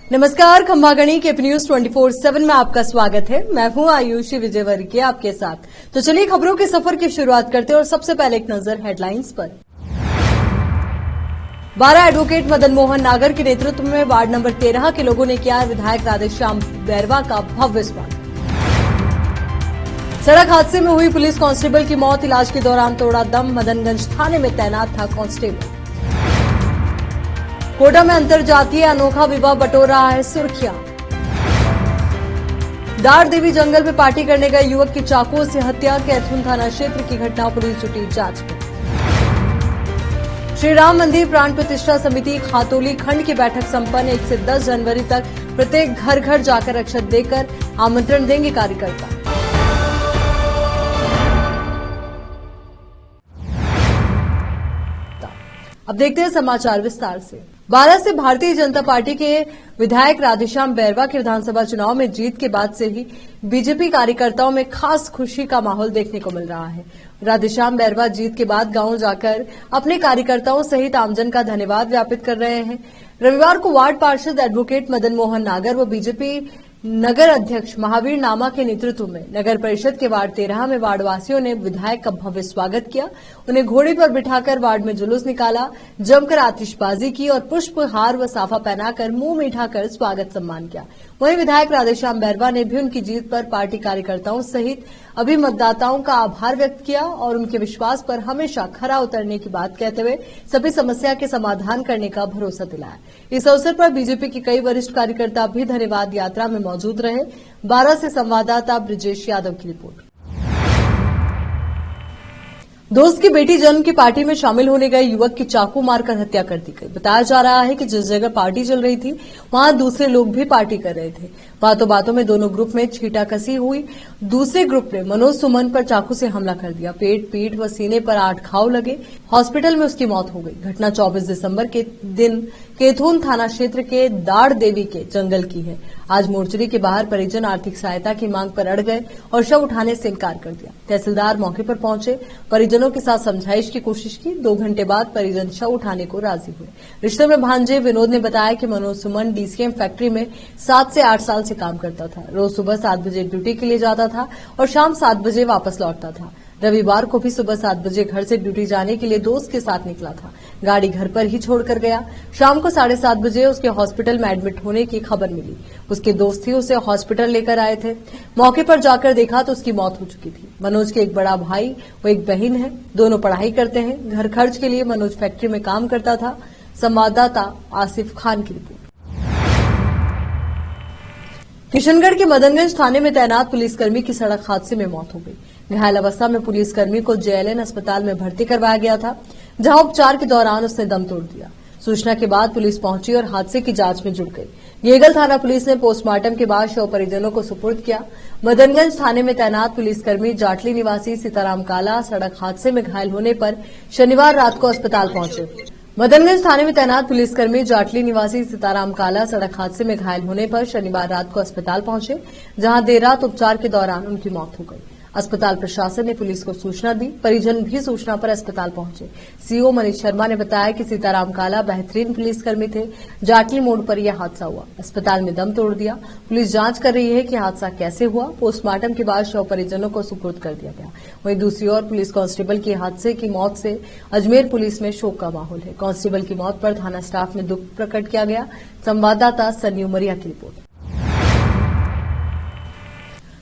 नमस्कार, खंभागणी के न्यूज 24/7 में आपका स्वागत है। मैं हूं आयुषी विजयवर्गीय आपके साथ। तो चलिए खबरों के सफर की शुरुआत करते हैं और सबसे पहले एक नजर हेडलाइंस पर। 12 एडवोकेट मदन मोहन नागर के नेतृत्व में वार्ड नंबर 13 के लोगों ने किया विधायक राधेश्याम बैरवा का भव्य स्वागत। सड़क हादसे में हुई पुलिस कांस्टेबल की मौत, इलाज के दौरान तोड़ा दम, मदनगंज थाने में तैनात था कांस्टेबल। कोटा में अंतरजातीय अनोखा विवाह बटोर रहा है सुर्खियां। दार देवी जंगल में पार्टी करने गए युवक की चाकुओं से हत्या, कैथून थाना क्षेत्र की घटना, पुलिस जुटी जांच में। श्री राम मंदिर प्राण प्रतिष्ठा समिति खातोली खंड की बैठक संपन्न, 1 से 10 जनवरी तक प्रत्येक घर घर जाकर अक्षत देकर आमंत्रण देंगे कार्यकर्ता। अब देखते हैं समाचार विस्तार से। 12 से भारतीय जनता पार्टी के विधायक राधेश्याम बैरवा के विधानसभा चुनाव में जीत के बाद से ही बीजेपी कार्यकर्ताओं में खास खुशी का माहौल देखने को मिल रहा है। राधेश्याम बैरवा जीत के बाद गांव जाकर अपने कार्यकर्ताओं सहित आमजन का धन्यवाद ज्ञापित कर रहे हैं। रविवार को वार्ड पार्षद एडवोकेट मदन मोहन नागर व बीजेपी नगर अध्यक्ष महावीर नामा के नेतृत्व में नगर परिषद के वार्ड 13 में वार्डवासियों ने विधायक का भव्य स्वागत किया। उन्हें घोड़े पर बिठाकर वार्ड में जुलूस निकाला, जमकर आतिशबाजी की और पुष्पहार व साफा पहनाकर मुंह मीठा कर स्वागत सम्मान किया। वहीं विधायक राधेश्याम बैरवा ने भी उनकी जीत पर पार्टी कार्यकर्ताओं सहित अभी मतदाताओं का आभार व्यक्त किया और उनके विश्वास पर हमेशा खरा उतरने की बात कहते हुए सभी समस्या के समाधान करने का भरोसा दिलाया। इस अवसर पर बीजेपी के कई वरिष्ठ कार्यकर्ता भी धन्यवाद यात्रा में मौजूद रहे। 12 से संवाददाता ब्रिजेश यादव की रिपोर्ट। दोस्त की बेटी जन्म की पार्टी में शामिल होने गए युवक की चाकू मारकर हत्या कर दी गई। बताया जा रहा है कि जिस जगह पार्टी चल रही थी वहां दूसरे लोग भी पार्टी कर रहे थे। बातों बातों में दोनों ग्रुप में छींटाकसी हुई। दूसरे ग्रुप ने मनोज सुमन पर चाकू से हमला कर दिया। पेट, पीठ व सीने पर 8 घाव लगे। हॉस्पिटल में उसकी मौत हो गई। घटना 24 दिसंबर के दिन कैथून थाना क्षेत्र के दार देवी के जंगल की है। आज मोर्चरी के बाहर परिजन आर्थिक सहायता की मांग पर अड़ गए और शव उठाने से इनकार कर दिया। तहसीलदार मौके पर पहुंचे, परिजनों के साथ समझाइश की कोशिश की। 2 घंटे बाद परिजन शव उठाने को राजी हुए। रिश्ते में भांजे विनोद ने बताया कि मनोज सुमन डीसीएम फैक्ट्री में 7 से 8 साल से काम करता था। रोज सुबह 7 बजे ड्यूटी के लिए जाता था और शाम 7 बजे वापस लौटता था। रविवार को भी सुबह 7 बजे घर से ड्यूटी जाने के लिए दोस्त के साथ निकला था। गाड़ी घर पर ही छोड़कर गया। शाम को 7:30 बजे उसके हॉस्पिटल में एडमिट होने की खबर मिली। उसके दोस्त ही उसे हॉस्पिटल लेकर आए थे। मौके पर जाकर देखा तो उसकी मौत हो चुकी थी। मनोज के एक बड़ा भाई व एक बहन है। दोनों पढ़ाई करते हैं। घर खर्च के लिए मनोज फैक्ट्री में काम करता था। संवाददाता आसिफ खान की रिपोर्ट। किशनगढ़ के मदनगंज थाने में तैनात पुलिसकर्मी की सड़क हादसे में मौत हो गई। घायल अवस्था में पुलिसकर्मी को जेएलएन अस्पताल में भर्ती करवाया गया था, जहां उपचार के दौरान उसने दम तोड़ दिया। सूचना के बाद पुलिस पहुंची और हादसे की जांच में जुट गई। येगल थाना पुलिस ने पोस्टमार्टम के बाद शव परिजनों को सुपुर्द किया। मदनगंज थाने में तैनात पुलिसकर्मी जाटली निवासी सीताराम काला सड़क हादसे में घायल होने पर शनिवार रात को अस्पताल पहुंचे। मदनगंज थाने में तैनात पुलिसकर्मी जाटली निवासी सीताराम काला सड़क हादसे में घायल होने पर शनिवार रात को अस्पताल पहुंचे, जहां देर रात उपचार के दौरान उनकी मौत हो गई। अस्पताल प्रशासन ने पुलिस को सूचना दी। परिजन भी सूचना पर अस्पताल पहुंचे। सीओ मनीष शर्मा ने बताया कि सीताराम काला बेहतरीन पुलिसकर्मी थे। जाटली मोड़ पर यह हादसा हुआ। अस्पताल में दम तोड़ दिया। पुलिस जांच कर रही है कि हादसा कैसे हुआ। पोस्टमार्टम के बाद शव परिजनों को सुपुर्द कर दिया गया। वहीं दूसरी ओर पुलिस कांस्टेबल की हादसे की मौत से अजमेर पुलिस में शोक का माहौल है। कांस्टेबल की मौत पर थाना स्टाफ में दुख प्रकट किया गया। संवाददाता सन्नी उमरिया की रिपोर्ट।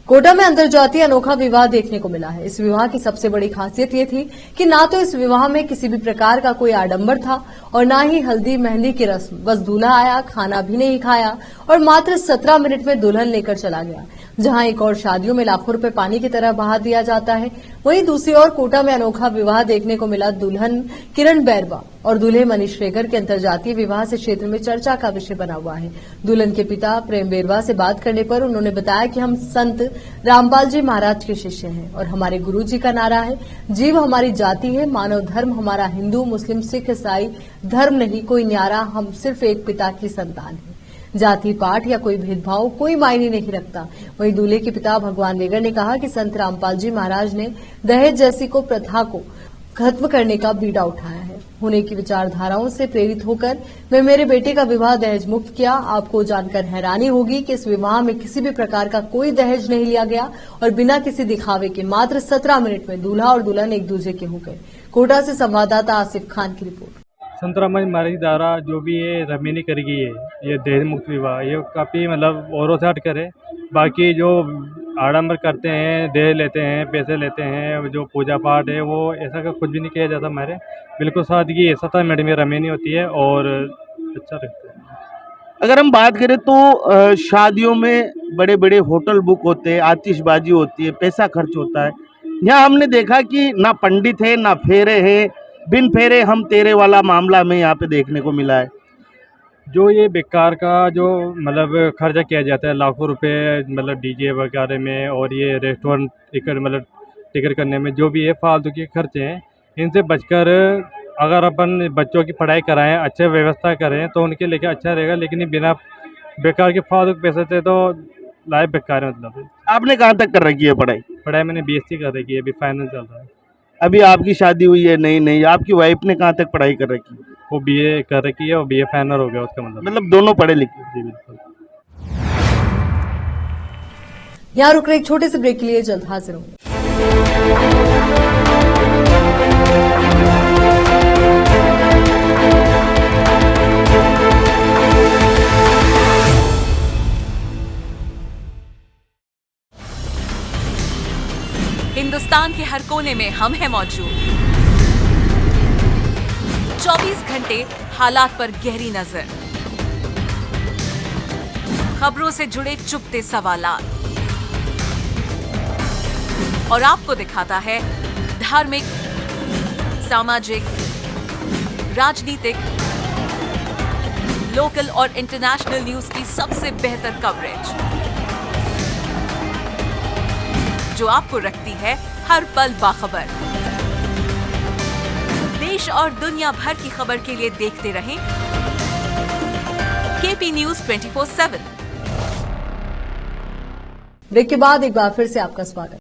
कोटा में अंतरजातीय अनोखा विवाह देखने को मिला है। इस विवाह की सबसे बड़ी खासियत ये थी कि ना तो इस विवाह में किसी भी प्रकार का कोई आडंबर था और ना ही हल्दी मेहंदी की रस्म। बस दूल्हा आया, खाना भी नहीं खाया और मात्र 17 मिनट में दुल्हन लेकर चला गया। जहां एक और शादियों में लाखों रुपए पानी की तरह बहा दिया जाता है, वहीं दूसरी ओर कोटा में अनोखा विवाह देखने को मिला। दुल्हन किरण बैरवा और दूल्हे मनीष रेगर के अंतरजातीय विवाह से क्षेत्र में चर्चा का विषय बना हुआ है। दुल्हन के पिता प्रेम बैरवा से बात करने पर उन्होंने बताया कि हम संत रामपाल जी महाराज के शिष्य हैं और हमारे गुरु जी का नारा है, जीव हमारी जाति है, मानव धर्म हमारा हिंदू मुस्लिम सिख ईसाई धर्म नहीं कोई न्यारा, हम सिर्फ एक पिता की संतान है। जाति पाठ या कोई भेदभाव कोई मायने नहीं रखता। वहीं दूल्हे के पिता भगवान वेगर ने कहा कि संत रामपाल जी महाराज ने दहेज जैसी को प्रथा को खत्म करने का बीड़ा उठाया है। होने की विचारधाराओं से प्रेरित होकर मैं मेरे बेटे का विवाह दहेज मुक्त किया। आपको जानकर हैरानी होगी कि इस विवाह में किसी भी प्रकार का कोई दहेज नहीं लिया गया और बिना किसी दिखावे के मात्र 17 मिनट में दूल्हा और दुल्हन एक दूसरे के हो गए। कोटा से संवाददाता आसिफ खान की रिपोर्ट। संतराम मारी द्वारा जो भी ये रमीनी करी गई है, ये दहेज मुक्त विवाह, ये काफ़ी मतलब औरों से हटकर है। बाकी जो आडंबर करते हैं, दहेज लेते हैं, पैसे लेते हैं, जो पूजा पाठ है वो ऐसा का कुछ भी नहीं किया जाता हमारे। बिल्कुल सादगी है, 17 मिनट में रमीनी होती है और अच्छा लगता है। अगर हम बात करें तो शादियों में बड़े बड़े होटल बुक होते हैं, आतिशबाजी होती है, पैसा खर्च होता है। यहाँ हमने देखा कि ना पंडित है ना फेरे हैं, बिन फेरे हम तेरे वाला मामला में यहाँ पे देखने को मिला है। जो ये बेकार का जो मतलब खर्चा किया जाता है, लाखों रुपए मतलब डीजे वगैरह में और ये रेस्टोरेंट टिकट मतलब टिकट करने में, जो भी है फालतू के खर्चे हैं, इनसे बचकर अगर अपन बच्चों की पढ़ाई कराएं, अच्छे व्यवस्था करें तो उनके लेके अच्छा रहेगा। लेकिन ये बिना बेकार के फालतू पैसे से तो लाइफ बेकार है। मतलब आपने कहाँ तक कर रखी है पढ़ाई? पढ़ाई मैंने BSc कर रखी है, अभी फाइनल चल रहा है। अभी आपकी शादी हुई है? नहीं, आपकी वाइफ ने कहाँ तक पढ़ाई कर रखी है? वो BA कर रखी है और BA फाइनल हो गया उसका मतलब दोनों पढ़े लिखे? जी बिल्कुल। यहाँ रुक रहे एक छोटे से ब्रेक के लिए, जल्द हाजिर होंगे। हिंदुस्तान के हर कोने में हम हैं मौजूद। 24 घंटे हालात पर गहरी नजर, खबरों से जुड़े चुपते सवालात और आपको दिखाता है धार्मिक, सामाजिक, राजनीतिक, लोकल और इंटरनेशनल न्यूज की सबसे बेहतर कवरेज, जो आपको रखती है हर पल बाखबर। देश और दुनिया भर की खबर के लिए देखते रहें KP News 24/7। ब्रेक के बाद एक बार फिर से आपका स्वागत।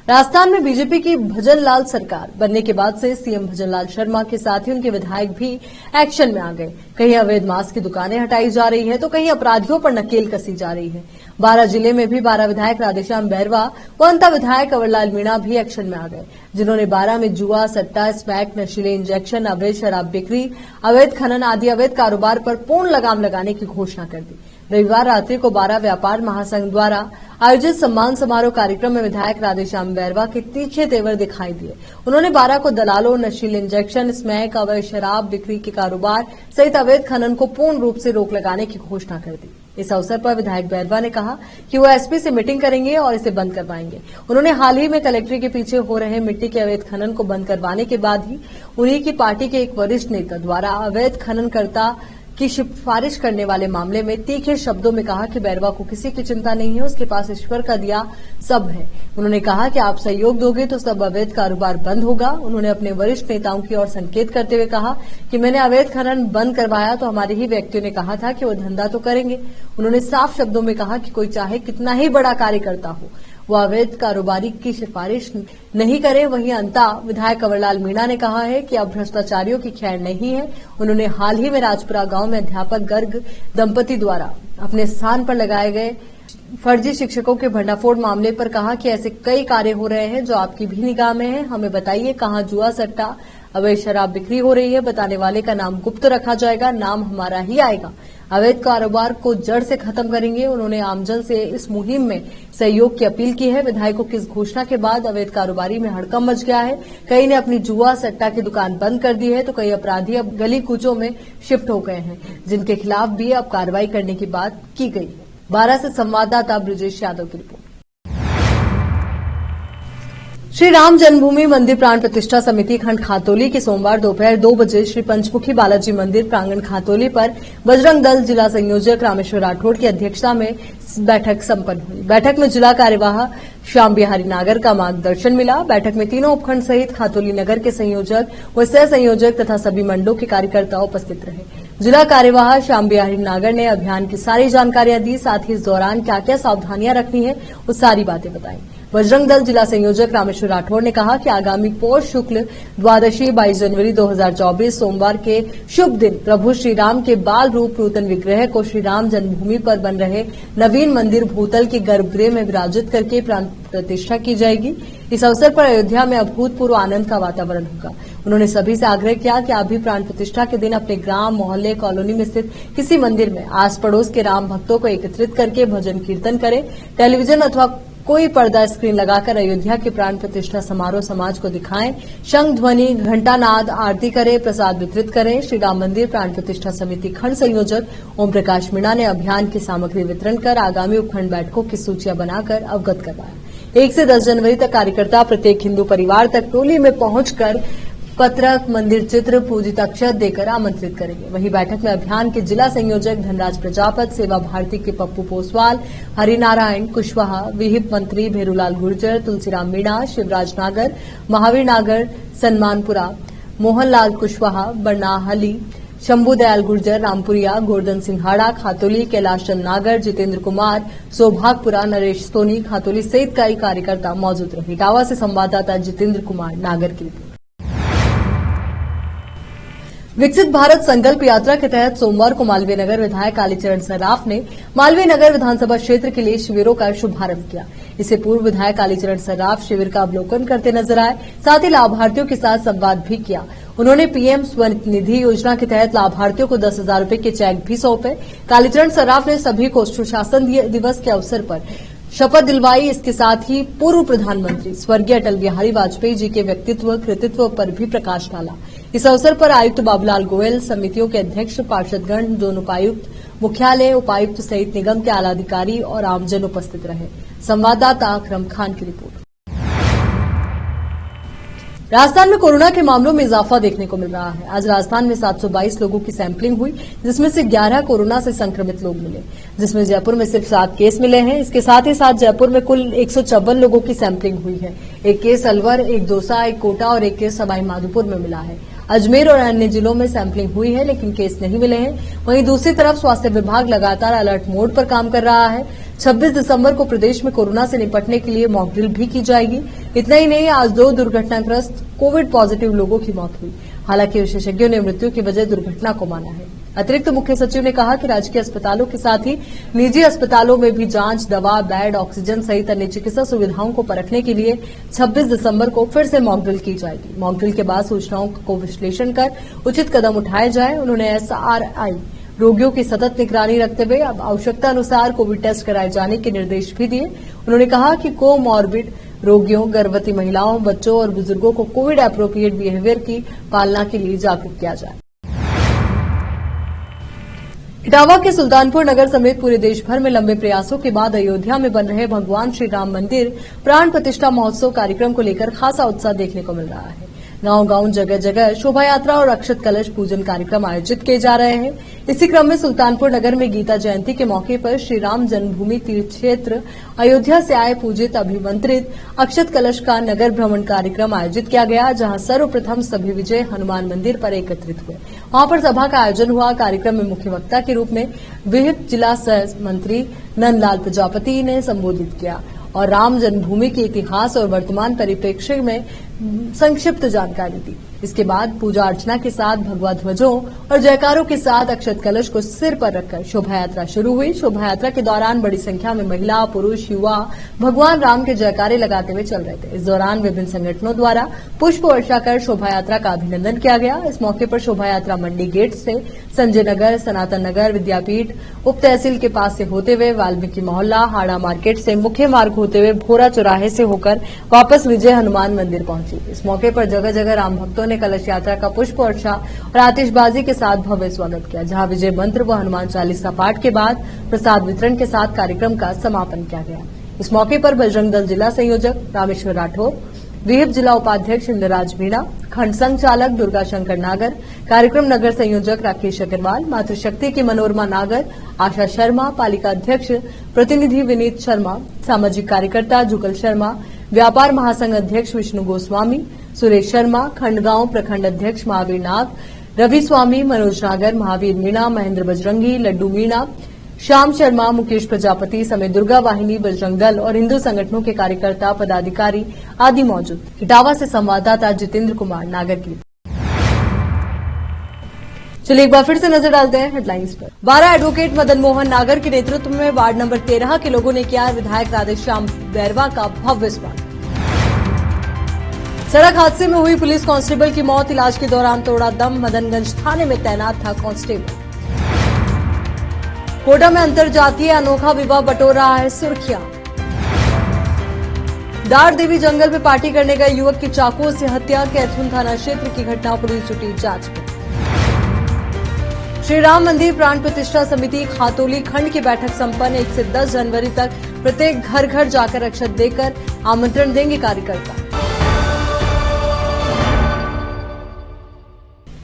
राजस्थान में बीजेपी की भजन लाल सरकार बनने के बाद से सीएम भजन लाल शर्मा के साथ ही उनके विधायक भी एक्शन में आ गए। कहीं अवैध मांस की दुकानें हटाई जा रही है तो कहीं अपराधियों पर नकेल कसी जा रही है। बारां जिले में भी बारां विधायक राधेश्याम बैरवा व अंता विधायक अवरलाल मीणा भी एक्शन में आ गए, जिन्होंने बारां में जुआ, सट्टा, स्मैक, नशीले इंजेक्शन, अवैध शराब बिक्री, अवैध खनन आदि अवैध कारोबार पर पूर्ण लगाम लगाने की घोषणा कर दी। रविवार रात्रि को बारां व्यापार महासंघ द्वारा आयोजित सम्मान समारोह कार्यक्रम में विधायक राधेश्याम बैरवा के तीखे तेवर दिखाई दिए। उन्होंने बारां को दलालों, नशीले इंजेक्शन, स्मैक, अवैध शराब बिक्री के कारोबार सहित अवैध खनन को पूर्ण रूप से रोक लगाने की घोषणा कर दी। इस अवसर पर विधायक बैरवा ने कहा कि वो एसपी से मीटिंग करेंगे और इसे बंद करवाएंगे। उन्होंने हाल ही में कलेक्ट्री के पीछे हो रहे मिट्टी के अवैध खनन को बंद करवाने के बाद ही उन्हीं की पार्टी के एक वरिष्ठ नेता द्वारा अवैध खननकर्ता की सिफारिश करने वाले मामले में तीखे शब्दों में कहा कि बैरवा को किसी की चिंता नहीं है, उसके पास ईश्वर का दिया सब है। उन्होंने कहा कि आप सहयोग दोगे तो सब अवैध कारोबार बंद होगा। उन्होंने अपने वरिष्ठ नेताओं की ओर संकेत करते हुए कहा कि मैंने अवैध खनन बंद करवाया तो हमारे ही व्यक्तियों ने कहा था कि वो धंधा तो करेंगे। उन्होंने साफ शब्दों में कहा कि कोई चाहे कितना ही बड़ा कार्यकर्ता हो, वो अवैध कारोबारी की सिफारिश नहीं करे। वहीं अंता विधायक अवरलाल मीणा ने कहा है कि अब भ्रष्टाचारियों की खैर नहीं है। उन्होंने हाल ही में राजपुरा गांव में अध्यापक गर्ग दंपति द्वारा अपने स्थान पर लगाए गए फर्जी शिक्षकों के भंडाफोड़ मामले पर कहा कि ऐसे कई कार्य हो रहे हैं जो आपकी भी निगाह में है। हमें बताइए कहां जुआ, सट्टा, अवैध शराब बिक्री हो रही है। बताने वाले का नाम गुप्त रखा जाएगा, नाम हमारा ही आएगा। अवैध कारोबार को जड़ से खत्म करेंगे। उन्होंने आमजन से इस मुहिम में सहयोग की अपील की है। विधायकों की इस घोषणा के बाद अवैध कारोबारी में हड़कंप मच गया है। कई ने अपनी जुआ, सट्टा की दुकान बंद कर दी है तो कई अपराधी अब गली कूचों में शिफ्ट हो गए हैं, जिनके खिलाफ भी अब कार्रवाई करने की बात की गई है। बारां से संवाददाता ब्रिजेश यादव की रिपोर्ट। श्री राम जन्मभूमि मंदिर प्राण प्रतिष्ठा समिति खंड खातोली की सोमवार दोपहर 2 बजे श्री पंचमुखी बालाजी मंदिर प्रांगण खातोली पर बजरंग दल जिला संयोजक रामेश्वर राठौड़ की अध्यक्षता में बैठक संपन्न हुई। बैठक में जिला कार्यवाह श्याम बिहारी नागर का मार्गदर्शन मिला। बैठक में तीनों उपखंड सहित खातोली नगर के संयोजक व सह संयोजक तथा सभी मंडलों के कार्यकर्ता उपस्थित रहे। जिला कार्यवाह श्याम बिहारी नागर ने अभियान की सारी जानकारियां दी, साथ ही इस दौरान क्या क्या सावधानियां रखनी है वो सारी बातें बताई। बजरंग दल जिला संयोजक रामेश्वर राठौर ने कहा कि आगामी पौष शुक्ल द्वादशी 22 जनवरी 2024 सोमवार के शुभ दिन प्रभु श्री राम के बाल रूप नूतन विग्रह को श्री राम जन्मभूमि पर बन रहे नवीन मंदिर भूतल के गर्भगृह में विराजित करके प्राण प्रतिष्ठा की जाएगी। इस अवसर पर अयोध्या में अभूतपूर्व आनंद का वातावरण होगा। उन्होंने सभी से आग्रह किया कि आप भी प्राण प्रतिष्ठा के दिन अपने ग्राम, मोहल्ले, कॉलोनी में स्थित किसी मंदिर में आस पड़ोस के राम भक्तों को एकत्रित करके भजन कीर्तन करें। टेलीविजन अथवा कोई पर्दा स्क्रीन लगाकर अयोध्या के प्राण प्रतिष्ठा समारोह समाज को दिखाएं। शंख ध्वनि, घंटानाद, आरती करें, प्रसाद वितरित करें। श्री राम मंदिर प्राण प्रतिष्ठा समिति खंड संयोजक ओम प्रकाश मीणा ने अभियान की सामग्री वितरण कर आगामी उपखंड बैठकों की सूचियां बनाकर अवगत करवाया। 1 से 10 जनवरी तक कार्यकर्ता प्रत्येक हिंदू परिवार तक टोली में पहुंचकर पत्रक, मंदिर चित्र, पूजित अक्षत देकर आमंत्रित करेंगे। वहीं बैठक में अभियान के जिला संयोजक धनराज प्रजापत, सेवा भारती के पप्पू पोसवाल, हरिनारायण कुशवाहा, विहिप मंत्री भेरूलाल गुर्जर, तुलसीराम मीणा, शिवराज नागर, महावीर नागर, सन्मानपुरा, मोहनलाल कुशवाहा, बरनाहली, शंभू दयाल गुर्जर, रामपुरिया, गोवर्धन सिंघाड़ा, खातोली, कैलाश चंद नागर, जितेंद्र कुमार, सौभागपुरा, नरेश सोनी, खातोली सहित कई कार्यकर्ता मौजूद रहे। इटावा से संवाददाता जितेंद्र कुमार नागर की रिपोर्ट। विकसित भारत संकल्प यात्रा के तहत सोमवार को मालवीय नगर विधायक कालीचरण सर्राफ ने मालवीय नगर विधानसभा क्षेत्र के लिए शिविरों का शुभारंभ किया। इससे पूर्व विधायक कालीचरण सर्राफ शिविर का अवलोकन करते नजर आए, साथ ही लाभार्थियों के साथ संवाद भी किया। उन्होंने पीएम स्वनिधि योजना के तहत लाभार्थियों को 10,000 रूपये के चेक भी सौंपे। कालीचरण सर्राफ ने सभी को सुशासन दिवस के अवसर पर शपथ दिलवाई। इसके साथ ही पूर्व प्रधानमंत्री स्वर्गीय अटल बिहारी वाजपेयी जी के व्यक्तित्व कृतित्व पर भी प्रकाश डाला। इस अवसर पर आयुक्त बाबूलाल गोयल, समितियों के अध्यक्ष, पार्षदगण, जोन उपायुक्त, मुख्यालय उपायुक्त सहित निगम के आला अधिकारी और आमजन उपस्थित रहे। संवाददाता अकरम खान की रिपोर्ट। राजस्थान में कोरोना के मामलों में इजाफा देखने को मिल रहा है। आज राजस्थान में 722 लोगों की सैंपलिंग हुई, जिसमें से 11 कोरोना से संक्रमित लोग मिले, जिसमें जयपुर में सिर्फ 7 केस मिले हैं। इसके साथ ही साथ जयपुर में कुल 154 लोगों की सैंपलिंग हुई है। 1 केस अलवर, 1 दौसा, 1 कोटा और 1 केस सवाई माधोपुर में मिला है। अजमेर और अन्य जिलों में सैंपलिंग हुई है, लेकिन केस नहीं मिले हैं। वहीं दूसरी तरफ स्वास्थ्य विभाग लगातार अलर्ट मोड पर काम कर रहा है। 26 दिसंबर को प्रदेश में कोरोना से निपटने के लिए मॉक ड्रिल भी की जाएगी। इतना ही नहीं, आज 2 दुर्घटनाग्रस्त कोविड पॉजिटिव लोगों की मौत हुई। हालांकि विशेषज्ञों ने मृत्यु की वजह दुर्घटना को माना है। अतिरिक्त मुख्य सचिव ने कहा कि राजकीय अस्पतालों के साथ ही निजी अस्पतालों में भी जांच, दवा, बेड, ऑक्सीजन सहित अन्य चिकित्सा सुविधाओं को परखने के लिए 26 दिसंबर को फिर से मॉक ड्रिल की जाएगी। मॉक ड्रिल के बाद सूचनाओं को विश्लेषण कर उचित कदम उठाए जाए। उन्होंने एसआरआई रोगियों की सतत निगरानी रखते हुए अब आवश्यकता अनुसार कोविड टेस्ट कराए जाने के निर्देश भी दिए। उन्होंने कहा कि कोमॉर्बिड रोगियों, गर्भवती महिलाओं, बच्चों और बुजुर्गों को कोविड एप्रोप्रिएट बिहेवियर की पालना के लिए जागरूक किया जाए। इटावा के सुल्तानपुर नगर समेत पूरे देश भर में लंबे प्रयासों के बाद अयोध्या में बन रहे भगवान श्री राम मंदिर प्राण प्रतिष्ठा महोत्सव कार्यक्रम को लेकर खासा उत्साह देखने को मिल रहा है। गांव-गांव, जगह-जगह शोभा यात्रा और अक्षत कलश पूजन कार्यक्रम आयोजित किए जा रहे हैं। इसी क्रम में सुल्तानपुर नगर में गीता जयंती के मौके पर श्री राम जन्मभूमि तीर्थ क्षेत्र अयोध्या से आए पूजित अभिमंत्रित अक्षत कलश का नगर भ्रमण कार्यक्रम आयोजित किया गया, जहां सर्वप्रथम सभी विजय हनुमान मंदिर पर एकत्रित हुए। वहां पर सभा का आयोजन हुआ। कार्यक्रम में मुख्य वक्ता के रूप में विहिप जिला सह मंत्री नंदलाल प्रजापति ने संबोधित किया और राम जन्मभूमि के इतिहास और वर्तमान परिप्रेक्ष्य में संक्षिप्त जानकारी दी। इसके बाद पूजा अर्चना के साथ भगवा ध्वजों और जयकारों के साथ अक्षत कलश को सिर पर रखकर शोभा यात्रा शुरू हुई। शोभा यात्रा के दौरान बड़ी संख्या में महिला, पुरुष, युवा भगवान राम के जयकारे लगाते हुए चल रहे थे। इस दौरान विभिन्न संगठनों द्वारा पुष्प वर्षा कर शोभा यात्रा का अभिनंदन किया गया। इस मौके पर शोभा यात्रा मंडी गेट से संजय नगर, सनातन नगर, विद्यापीठ उप तहसील के पास से होते हुए वाल्मीकि मोहल्ला, हाड़ा मार्केट से मुख्य मार्ग होते हुए भोरा चौराहे से होकर वापस विजय हनुमान मंदिर पहुंची। इस मौके पर जगह जगह राम भक्तों ने कलश यात्रा का पुष्प वर्षा और आतिशबाजी के साथ भव्य स्वागत किया, जहां विजय मंत्र व हनुमान चालीसा पाठ के बाद प्रसाद वितरण के साथ कार्यक्रम का समापन किया गया। इस मौके पर बजरंग दल जिला संयोजक रामेश्वर राठौर, विहिप जिला उपाध्यक्ष इंद्रराज मीणा, खंड संघ चालक दुर्गा शंकर नागर, कार्यक्रम नगर संयोजक राकेश अग्रवाल, मातृशक्ति की मनोरमा नागर, आशा शर्मा, पालिका अध्यक्ष प्रतिनिधि विनीत शर्मा, सामाजिक कार्यकर्ता जुगल शर्मा, व्यापार महासंघ अध्यक्ष विष्णु गोस्वामी, सुरेश शर्मा, खंडगांव प्रखंड अध्यक्ष महावीर नाग, रवि स्वामी, मनोज नागर, महावीर मीणा, महेंद्र बजरंगी, लड्डू मीणा, श्याम शर्मा, मुकेश प्रजापति समेत दुर्गा वाहिनी, बजरंग दल और हिंदू संगठनों के कार्यकर्ता, पदाधिकारी आदि मौजूद। इटावा से संवाददाता जितेंद्र कुमार नागर की। चलिए एक बार फिर से नजर डालते हैं हेडलाइंस पर। 12 एडवोकेट मदन मोहन नागर के नेतृत्व में वार्ड नंबर 13 के लोगों ने किया विधायक राधेश्याम बैरवा का भव्य स्वागत। सड़क हादसे में हुई पुलिस कांस्टेबल की मौत, इलाज के दौरान तोड़ा दम, मदनगंज थाने में तैनात था कांस्टेबल। कोटा में अंतरजातीय अनोखा विवाह बटोर रहा है सुर्खियां। दार देवी जंगल में पार्टी करने गए युवक की चाकुओं से हत्या, कैथून थाना क्षेत्र की घटना, पुलिस जुटी जांच में। श्री राम मंदिर प्राण प्रतिष्ठा समिति खातोली खंड की बैठक संपन्न, 1 से 10 जनवरी तक प्रत्येक घर घर जाकर अक्षत देकर आमंत्रण देंगे कार्यकर्ता।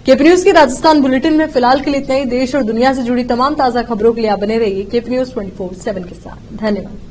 केपी न्यूज की राजस्थान बुलेटिन में फिलहाल के लिए इतना ही। देश और दुनिया से जुड़ी तमाम ताजा खबरों के लिए आप बने रहिए केपी न्यूज 24/7 के साथ। धन्यवाद।